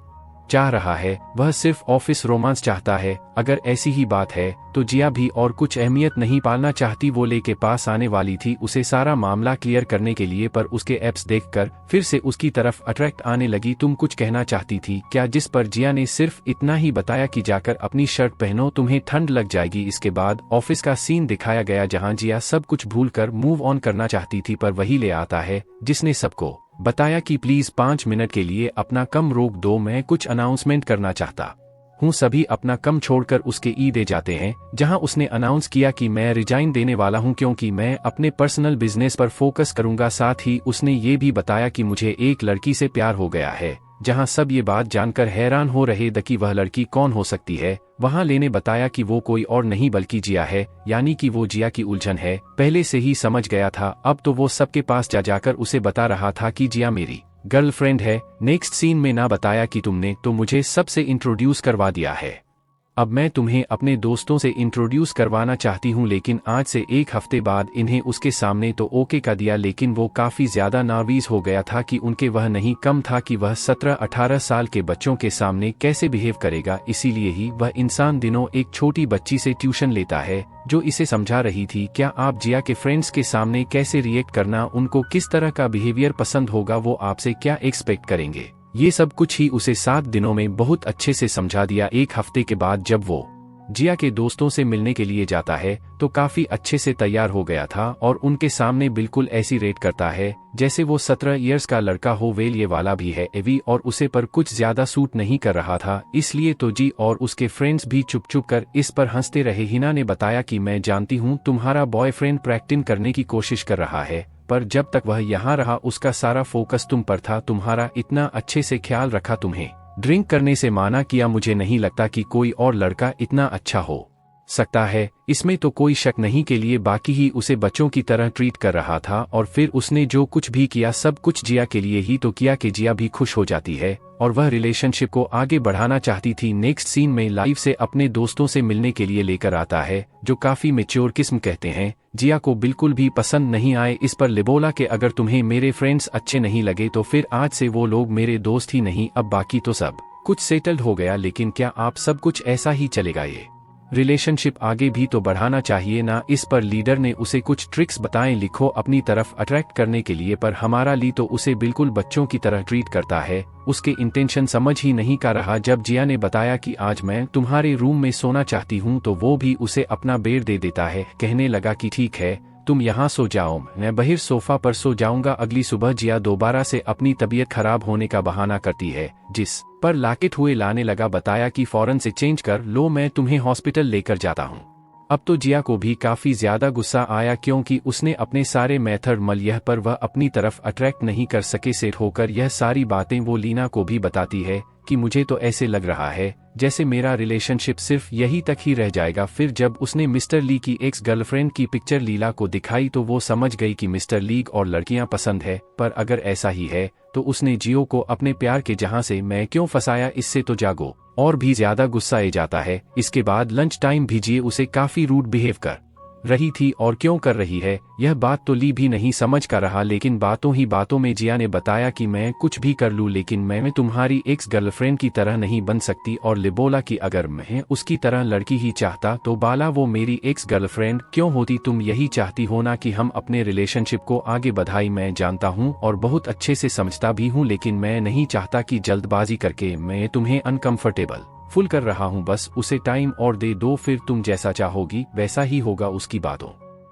चाह रहा है, वह सिर्फ ऑफिस रोमांस चाहता है। अगर ऐसी ही बात है तो जिया भी और कुछ अहमियत नहीं पालना चाहती। वो लेके पास आने वाली थी उसे सारा मामला क्लियर करने के लिए, पर उसके एप्स देखकर फिर से उसकी तरफ अट्रैक्ट आने लगी। तुम कुछ कहना चाहती थी क्या? जिस पर जिया ने सिर्फ इतना ही बताया कि जाकर अपनी शर्ट पहनो, तुम्हें ठंड लग जाएगी। इसके बाद ऑफिस का सीन दिखाया गया जहाँ जिया सब कुछ भूलकर मूव ऑन करना चाहती थी, पर वही ले आता है जिसने सबको बताया कि प्लीज 5 मिनट के लिए अपना कम रोक दो, मैं कुछ अनाउंसमेंट करना चाहता हूँ। सभी अपना कम छोड़कर उसके ईदे जाते हैं जहां उसने अनाउंस किया कि मैं रिजाइन देने वाला हूं क्योंकि मैं अपने पर्सनल बिजनेस पर फोकस करूंगा। साथ ही उसने ये भी बताया कि मुझे एक लड़की से प्यार हो गया है। जहां सब ये बात जानकर हैरान हो रहे थे कि वह लड़की कौन हो सकती है। वहां लेने बताया कि वो कोई और नहीं बल्कि जिया है, यानी कि वो जिया की उलझन है। पहले से ही समझ गया था, अब तो वो सबके पास जाकर उसे बता रहा था कि जिया मेरी गर्लफ्रेंड है। नेक्स्ट सीन में ना बताया कि तुमने तो मुझे सबसे इंट्रोड्यूस करवा दिया है, अब मैं तुम्हें अपने दोस्तों से इंट्रोड्यूस करवाना चाहती हूँ। लेकिन आज से 1 हफ्ते बाद इन्हें उसके सामने तो ओके का दिया, लेकिन वो काफी ज्यादा नार्वीज हो गया था कि उनके वह नहीं कम था कि वह 17-18 साल के बच्चों के सामने कैसे बिहेव करेगा। इसीलिए ही वह इंसान दिनों एक छोटी बच्ची से ट्यूशन लेता है जो इसे समझा रही थी क्या आप जिया के फ्रेंड्स के सामने कैसे रिएक्ट करना, उनको किस तरह का बिहेवियर पसंद होगा, वो आपसे क्या एक्सपेक्ट करेंगे। ये सब कुछ ही उसे 7 दिनों में बहुत अच्छे से समझा दिया। 1 हफ्ते के बाद जब वो जिया के दोस्तों से मिलने के लिए जाता है तो काफी अच्छे से तैयार हो गया था और उनके सामने बिल्कुल ऐसी रेट करता है जैसे वो 17 इयर्स का लड़का हो। वेल ये वाला भी है एवी और उसे पर कुछ ज्यादा सूट नहीं कर रहा था, इसलिए तो जी और उसके फ्रेंड्स भी चुप चुप कर इस पर हंसते रहे। हिना ने बताया कि मैं जानती हूँ तुम्हारा बॉयफ्रेंड प्रैक्टिस करने की कोशिश कर रहा है, पर जब तक वह यहाँ रहा उसका सारा फोकस तुम पर था, तुम्हारा इतना अच्छे से ख्याल रखा, तुम्हें ड्रिंक करने से माना किया। मुझे नहीं लगता कि कोई और लड़का इतना अच्छा हो सकता है, इसमें तो कोई शक नहीं। के लिए बाकी ही उसे बच्चों की तरह ट्रीट कर रहा था और फिर उसने जो कुछ भी किया सब कुछ जिया के लिए ही तो किया कि जिया भी खुश हो जाती है और वह रिलेशनशिप को आगे बढ़ाना चाहती थी। नेक्स्ट सीन में लाइव से अपने दोस्तों से मिलने के लिए लेकर आता है जो काफी मैच्योर किस्म कहते हैं। जिया को बिल्कुल भी पसंद नहीं आए। इस पर लिबोला के अगर तुम्हें मेरे फ्रेंड्स अच्छे नहीं लगे तो फिर आज से वो लोग मेरे दोस्त ही नहीं, अब बाकी तो सब कुछ सेटल्ड हो गया। लेकिन क्या आप सब कुछ ऐसा ही चलेगा? ये रिलेशनशिप आगे भी तो बढ़ाना चाहिए ना। इस पर लीडर ने उसे कुछ ट्रिक्स बताएं लिखो अपनी तरफ अट्रैक्ट करने के लिए, पर हमारा ली तो उसे बिल्कुल बच्चों की तरह ट्रीट करता है, उसके इंटेंशन समझ ही नहीं का रहा। जब जिया ने बताया कि आज मैं तुम्हारे रूम में सोना चाहती हूँ तो वो भी उसे अपना बेड दे देता है, कहने लगा कि ठीक है तुम यहाँ सो जाओ, मैं बाहर सोफा पर सो जाऊंगा। अगली सुबह जिया दोबारा से अपनी तबीयत खराब होने का बहाना करती है, जिस पर लाकेट हुए लाने लगा। बताया कि फौरन से चेंज कर लो, मैं तुम्हें हॉस्पिटल लेकर जाता हूँ। अब तो जिया को भी काफी ज्यादा गुस्सा आया क्योंकि उसने अपने सारे मेथड मल यह पर वह अपनी तरफ अट्रैक्ट नहीं कर सके। सेट होकर यह सारी बातें वो लीना को भी बताती है कि मुझे तो ऐसे लग रहा है जैसे मेरा रिलेशनशिप सिर्फ यही तक ही रह जाएगा। फिर जब उसने मिस्टर ली की एक्स गर्लफ्रेंड की पिक्चर लीला को दिखाई तो वो समझ गई कि मिस्टर ली और लड़कियां पसंद है, पर अगर ऐसा ही है तो उसने जियो को अपने प्यार के जहां से मैं क्यों फंसाया, इससे तो जागो और भी ज्यादा गुस्सा आ जाता है। इसके बाद लंच टाइम भी जियो उसे काफी रूड बिहेव कर रही थी और क्यों कर रही है, यह बात तो ली भी नहीं समझ कर रहा, लेकिन बातों ही बातों में जिया ने बताया कि मैं कुछ भी कर लूँ लेकिन मैं तुम्हारी एक्स गर्लफ्रेंड की तरह नहीं बन सकती। और ले बोला कि अगर मैं उसकी तरह लड़की ही चाहता तो बाला वो मेरी एक्स गर्लफ्रेंड क्यों होती। तुम यही चाहती हो ना कि हम अपने रिलेशनशिप को आगे बढ़ाई। मैं जानता हूँ और बहुत अच्छे से समझता भी हूँ, लेकिन मैं नहीं चाहता कि जल्दबाजी करके मैं तुम्हें अनकंफर्टेबल फुल कर रहा हूँ। बस उसे टाइम और दे दो, फिर तुम जैसा चाहोगी वैसा ही होगा। उसकी बातों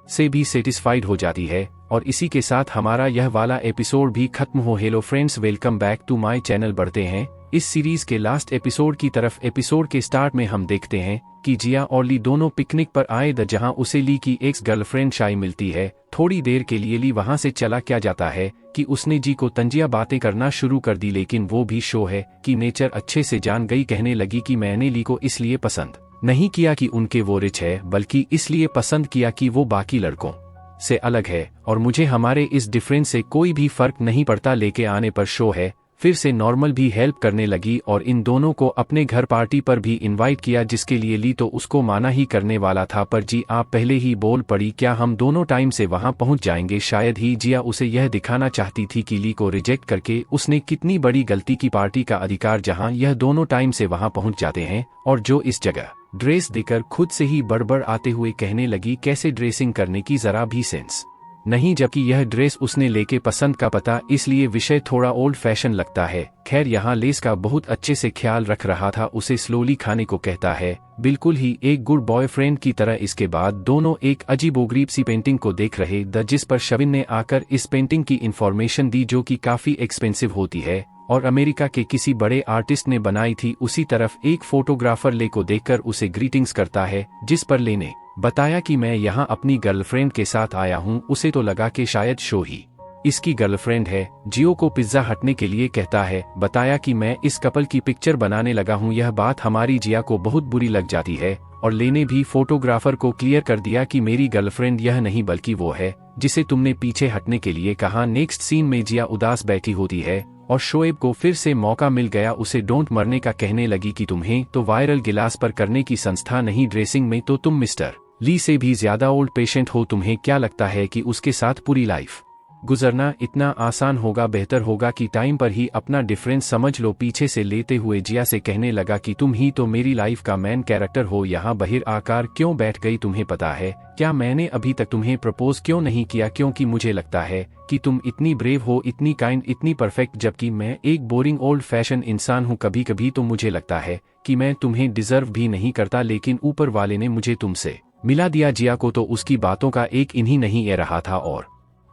से भी सेटिस्फाइड हो जाती है और इसी के साथ हमारा यह वाला एपिसोड भी खत्म हो। Hello friends, welcome back to my channel. बढ़ते हैं इस सीरीज के लास्ट एपिसोड की तरफ। एपिसोड के स्टार्ट में हम देखते हैं कि जिया और ली दोनों पिकनिक पर आए द जहां उसे ली की एक्स गर्लफ्रेंड शाई मिलती है। थोड़ी देर के लिए ली वहां से चला क्या जाता है कि उसने जी को तंजिया बातें करना शुरू कर दी, लेकिन वो भी शो है कि नेचर अच्छे से जान गई। कहने लगी कि मैंने ली को इसलिए पसंद नहीं किया कि उनके वो रिच है, बल्कि इसलिए पसंद किया कि वो बाकी लड़कों से अलग है और मुझे हमारे इस डिफरेंस से कोई भी फर्क नहीं पड़ता। लेके आने पर शो है फिर से नॉर्मल भी हेल्प करने लगी और इन दोनों को अपने घर पार्टी पर भी इनवाइट किया, जिसके लिए ली तो उसको माना ही करने वाला था, पर जी आप पहले ही बोल पड़ी क्या हम दोनों टाइम से वहां पहुंच जाएंगे। शायद ही जिया उसे यह दिखाना चाहती थी कि ली को रिजेक्ट करके उसने कितनी बड़ी गलती की। पार्टी का अधिकार जहां यह दोनों टाइम से वहां पहुंच जाते हैं और जो इस जगह ड्रेस देकर खुद से ही बड़बड़ आते हुए कहने लगी कैसे ड्रेसिंग करने की जरा भी सेंस नहीं, जबकि यह ड्रेस उसने लेके पसंद का पता, इसलिए विषय थोड़ा ओल्ड फैशन लगता है। खैर यहाँ लेस का बहुत अच्छे से ख्याल रख रहा था। उसे स्लोली खाने को कहता है, बिल्कुल ही एक गुड बॉयफ्रेंड की तरह। इसके बाद दोनों एक अजीबोगरीब सी पेंटिंग को देख रहे द जिस पर शविन ने आकर इस पेंटिंग की इंफॉर्मेशन दी, जो कि काफी एक्सपेंसिव होती है और अमेरिका के किसी बड़े आर्टिस्ट ने बनाई थी। उसी तरफ एक फोटोग्राफर ले को देखकर उसे ग्रीटिंग्स करता है, जिस पर ले ने बताया कि मैं यहाँ अपनी गर्लफ्रेंड के साथ आया हूँ। उसे तो लगा कि शायद शो ही इसकी गर्लफ्रेंड है। जियो को पिज्जा हटने के लिए कहता है, बताया कि मैं इस कपल की पिक्चर बनाने लगा हूँ। यह बात हमारी जिया को बहुत बुरी लग जाती है और लेने भी फोटोग्राफर को क्लियर कर दिया कि मेरी गर्लफ्रेंड यह नहीं बल्कि वो है जिसे तुमने पीछे हटने के लिए कहा। नेक्स्ट सीन में जिया उदास बैठी होती है और शोएब को फिर से मौका मिल गया उसे डोंट मरने का। कहने लगी कि तुम्हें तो वायरल गिलास पर करने की संस्था नहीं, ड्रेसिंग में तो तुम मिस्टर ली से भी ज्यादा ओल्ड पेशेंट हो। तुम्हें क्या लगता है कि उसके साथ पूरी लाइफ गुजरना इतना आसान होगा? बेहतर होगा कि टाइम पर ही अपना डिफरेंस समझ लो। पीछे से लेते हुए जिया से कहने लगा कि तुम ही तो मेरी लाइफ का मेन कैरेक्टर हो। यहाँ बहिर आकार क्यों बैठ गई? तुम्हें पता है क्या मैंने अभी तक तुम्हें प्रपोज क्यों नहीं किया? क्योंकि मुझे लगता है कि तुम इतनी ब्रेव हो, इतनी काइंड, इतनी परफेक्ट, जबकि मैं एक बोरिंग ओल्ड फैशन इंसान हूँ। कभी कभी तो मुझे लगता है कि मैं तुम्हें डिजर्व भी नहीं करता, लेकिन ऊपर वाले ने मुझे तुमसे मिला दिया। जिया को तो उसकी बातों का एक इन्हीं नहीं ए रहा था और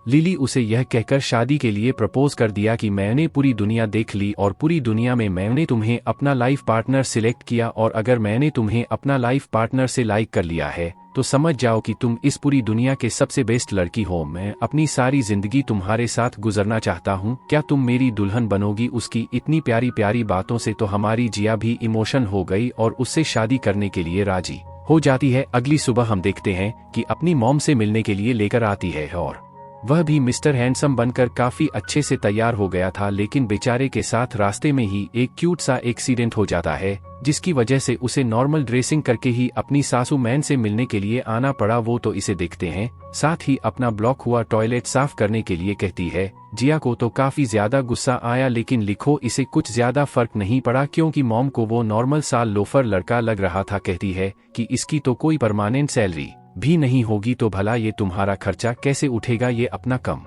लिली उसे यह कहकर शादी के लिए प्रपोज कर दिया कि मैंने पूरी दुनिया देख ली और पूरी दुनिया में मैंने तुम्हें अपना लाइफ पार्टनर सिलेक्ट किया, और अगर मैंने तुम्हें अपना लाइफ पार्टनर से लाइक कर लिया है तो समझ जाओ कि तुम इस पूरी दुनिया के सबसे बेस्ट लड़की हो। मैं अपनी सारी जिंदगी तुम्हारे साथ गुजरना चाहता हूँ, क्या तुम मेरी दुल्हन बनोगी? उसकी इतनी प्यारी प्यारी बातों से तो हमारी जिया भी इमोशन हो गई और उससे शादी करने के लिए राजी हो जाती है। अगली सुबह हम देखते हैं कि अपनी मॉम से मिलने के लिए लेकर आती है और वह भी मिस्टर हैंडसम बनकर काफी अच्छे से तैयार हो गया था, लेकिन बेचारे के साथ रास्ते में ही एक क्यूट सा एक्सीडेंट हो जाता है, जिसकी वजह से उसे नॉर्मल ड्रेसिंग करके ही अपनी सासू मैन से मिलने के लिए आना पड़ा। वो तो इसे देखते हैं, साथ ही अपना ब्लॉक हुआ टॉयलेट साफ करने के लिए कहती है। जिया को तो काफी ज्यादा गुस्सा आया, लेकिन लिखो इसे कुछ ज्यादा फर्क नहीं पड़ा क्योंकि मॉम को वो नॉर्मल सा लोफर लड़का लग रहा था। कहती है कि इसकी तो कोई परमानेंट सैलरी भी नहीं होगी, तो भला ये तुम्हारा खर्चा कैसे उठेगा? ये अपना कम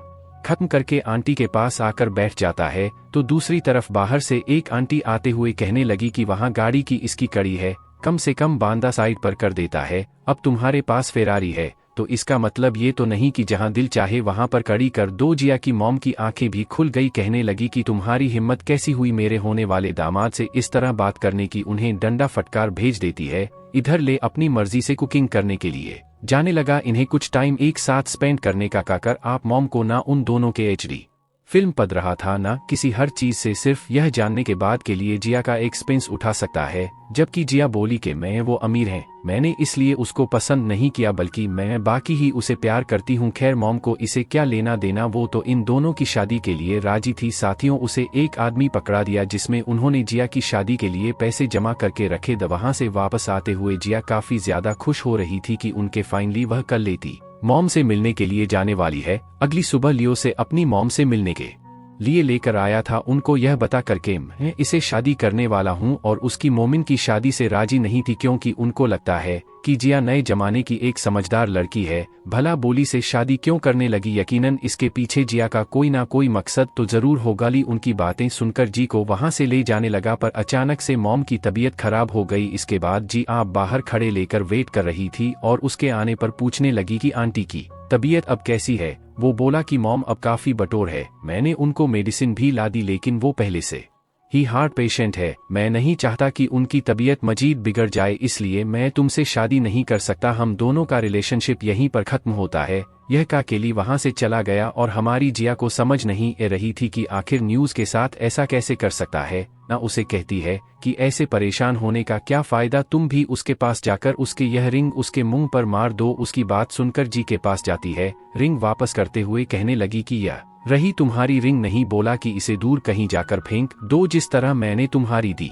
खत्म करके आंटी के पास आकर बैठ जाता है। तो दूसरी तरफ बाहर से एक आंटी आते हुए कहने लगी कि वहाँ गाड़ी की इसकी कड़ी है, कम से कम बांदा साइड पर कर देता है। अब तुम्हारे पास फेरारी है तो इसका मतलब ये तो नहीं कि जहां दिल चाहे वहां पर कड़ी कर दो। जिया की मॉम की आंखें भी खुल गई, कहने लगी कि तुम्हारी हिम्मत कैसी हुई मेरे होने वाले दामाद से इस तरह बात करने की? उन्हें डंडा फटकार भेज देती है। इधर ले अपनी मर्जी से कुकिंग करने के लिए जाने लगा। इन्हें कुछ टाइम एक साथ स्पेंड करने का कहकर आप मॉम को ना उन दोनों के एचडी फिल्म पढ़ रहा था ना किसी हर चीज से सिर्फ यह जानने के बाद के लिए जिया का एक्सपेंस उठा सकता है, जबकि जिया बोली कि मैं वो अमीर हैं, मैंने इसलिए उसको पसंद नहीं किया बल्कि मैं बाकी ही उसे प्यार करती हूँ। खैर मॉम को इसे क्या लेना देना, वो तो इन दोनों की शादी के लिए राजी थी। साथियों उसे एक आदमी पकड़ा दिया जिसमें उन्होंने जिया की शादी के लिए पैसे जमा करके रखे थे। वहां से वापस आते हुए जिया काफी ज्यादा खुश हो रही थी कि उनके फाइनली वह कर लेती मॉम से मिलने के लिए जाने वाली है। अगली सुबह लियो से अपनी मॉम से मिलने के लिए लेकर आया था, उनको यह बता करके मैं इसे शादी करने वाला हूं, और उसकी मोमिन की शादी से राजी नहीं थी क्योंकि उनको लगता है कि जिया नए जमाने की एक समझदार लड़की है। भला बोली से शादी क्यों करने लगी, यकीनन इसके पीछे जिया का कोई ना कोई मकसद तो जरूर होगा। ली उनकी बातें सुनकर जी को वहां से ले जाने लगा, पर अचानक से मॉम की तबीयत खराब हो गई। इसके बाद जी आप बाहर खड़े लेकर वेट कर रही थी और उसके आने पर पूछने लगी कि आंटी की तबीयत अब कैसी है। वो बोला कि मॉम अब काफी बटोर है, मैंने उनको मेडिसिन भी ला दी, लेकिन वो पहले से ही हार्ट पेशेंट है, मैं नहीं चाहता कि उनकी तबीयत मजीद बिगड़ जाए, इसलिए मैं तुमसे शादी नहीं कर सकता, हम दोनों का रिलेशनशिप यहीं पर खत्म होता है। यह कह केली वहां से चला गया और हमारी जिया को समझ नहीं आ रही थी कि आखिर न्यूज के साथ ऐसा कैसे कर सकता है। ना उसे कहती है कि ऐसे परेशान होने का क्या फायदा, तुम भी उसके पास जाकर उसके यह रिंग उसके मुंह पर मार दो। उसकी बात सुनकर जी के पास जाती है, रिंग वापस करते हुए कहने लगी कि यह रही तुम्हारी रिंग नहीं, बोला कि इसे दूर कहीं जाकर फेंक दो जिस तरह मैंने तुम्हारी दी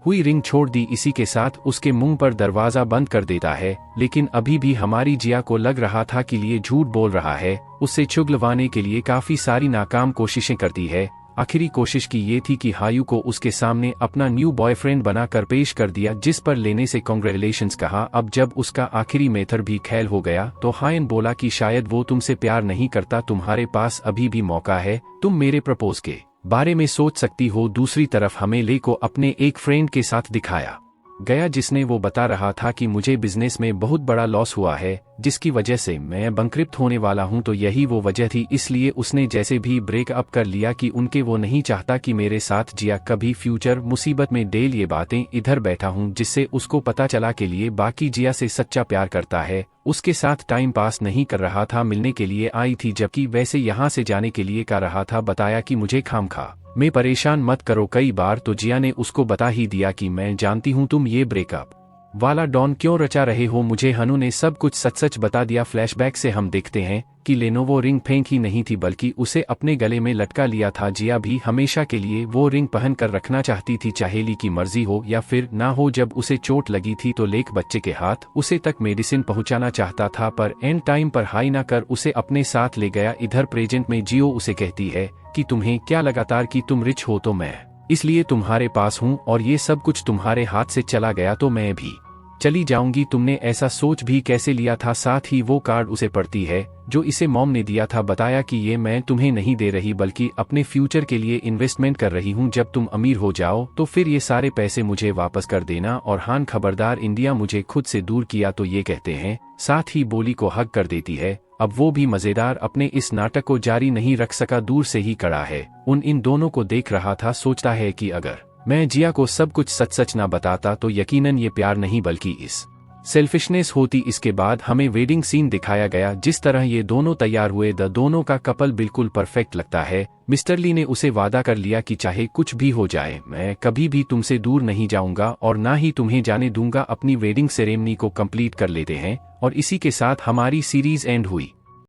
हुई रिंग छोड़ दी। इसी के साथ उसके मुंह पर दरवाजा बंद कर देता है, लेकिन अभी भी हमारी जिया को लग रहा था कि लिए झूठ बोल रहा है। उससे चुगलवाने के लिए काफी सारी नाकाम कोशिशें करती है। आखिरी कोशिश की ये थी कि हायू को उसके सामने अपना न्यू बॉयफ्रेंड बनाकर पेश कर दिया, जिस पर लेने से कांग्रेचुलेशंस कहा। अब जब उसका आखिरी मेथड भी खेल हो गया तो हायन बोला कि शायद वो तुमसे प्यार नहीं करता, तुम्हारे पास अभी भी मौका है, तुम मेरे प्रपोज के बारे में सोच सकती हो। दूसरी तरफ हमें ले को अपने एक फ्रेंड के साथ दिखाया गया जिसने वो बता रहा था कि मुझे बिजनेस में बहुत बड़ा लॉस हुआ है जिसकी वजह से मैं बैंकरप्ट होने वाला हूं, तो यही वो वजह थी, इसलिए उसने जैसे भी ब्रेकअप कर लिया कि उनके वो नहीं चाहता कि मेरे साथ जिया कभी फ्यूचर मुसीबत में डेल। ये बातें इधर बैठा हूं जिससे उसको पता चला के लिए बाकी जिया से सच्चा प्यार करता है, उसके साथ टाइम पास नहीं कर रहा था, मिलने के लिए आई थी जबकि वैसे यहाँ से जाने के लिए कह रहा था। बताया कि मुझे खामखा मैं परेशान मत करो कई बार, तो जिया ने उसको बता ही दिया कि मैं जानती हूँ तुम ये ब्रेकअप वाला डॉन क्यों रचा रहे हो, मुझे हनु ने सब कुछ सच सच बता दिया। फ्लैशबैक से हम देखते हैं कि लेनोवो रिंग फेंक ही नहीं थी बल्कि उसे अपने गले में लटका लिया था। जिया भी हमेशा के लिए वो रिंग पहन कर रखना चाहती थी, चाहे ली की मर्जी हो या फिर ना हो। जब उसे चोट लगी थी तो लेक बच्चे के हाथ उसे तक मेडिसिन पहुंचाना चाहता था, पर एंड टाइम पर हाई ना कर उसे अपने साथ ले गया। इधर प्रेजेंट में जियो उसे कहती है कि तुम्हें क्या लगातार कि तुम रिच हो तो मैं इसलिए तुम्हारे पास हूँ, और ये सब कुछ तुम्हारे हाथ से चला गया तो मैं भी चली जाऊंगी, तुमने ऐसा सोच भी कैसे लिया था। साथ ही वो कार्ड उसे पड़ती है जो इसे मॉम ने दिया था, बताया कि ये मैं तुम्हें नहीं दे रही बल्कि अपने फ्यूचर के लिए इन्वेस्टमेंट कर रही हूँ, जब तुम अमीर हो जाओ तो फिर ये सारे पैसे मुझे वापस कर देना। और हान खबरदार इंडिया मुझे खुद से दूर किया तो ये कहते हैं, साथ ही बोली को हक कर देती है। अब वो भी मजेदार अपने इस नाटक को जारी नहीं रख सका, दूर से ही खड़ा है, इन दोनों को देख रहा था। सोचता है कि अगर मैं जिया को सब कुछ सच सच ना बताता तो यकीनन ये प्यार नहीं बल्कि इस सेल्फिशनेस होती। इसके बाद हमें वेडिंग सीन दिखाया गया, जिस तरह ये दोनों तैयार हुए, दोनों का कपल बिल्कुल परफेक्ट लगता है। मिस्टर ली ने उसे वादा कर लिया कि चाहे कुछ भी हो जाए मैं कभी भी तुमसे दूर नहीं जाऊंगा और ना ही तुम्हें जाने दूंगा। अपनी वेडिंग सेरेमनी को कंप्लीट कर लेते हैं और इसी के साथ हमारी सीरीज एंड हुई।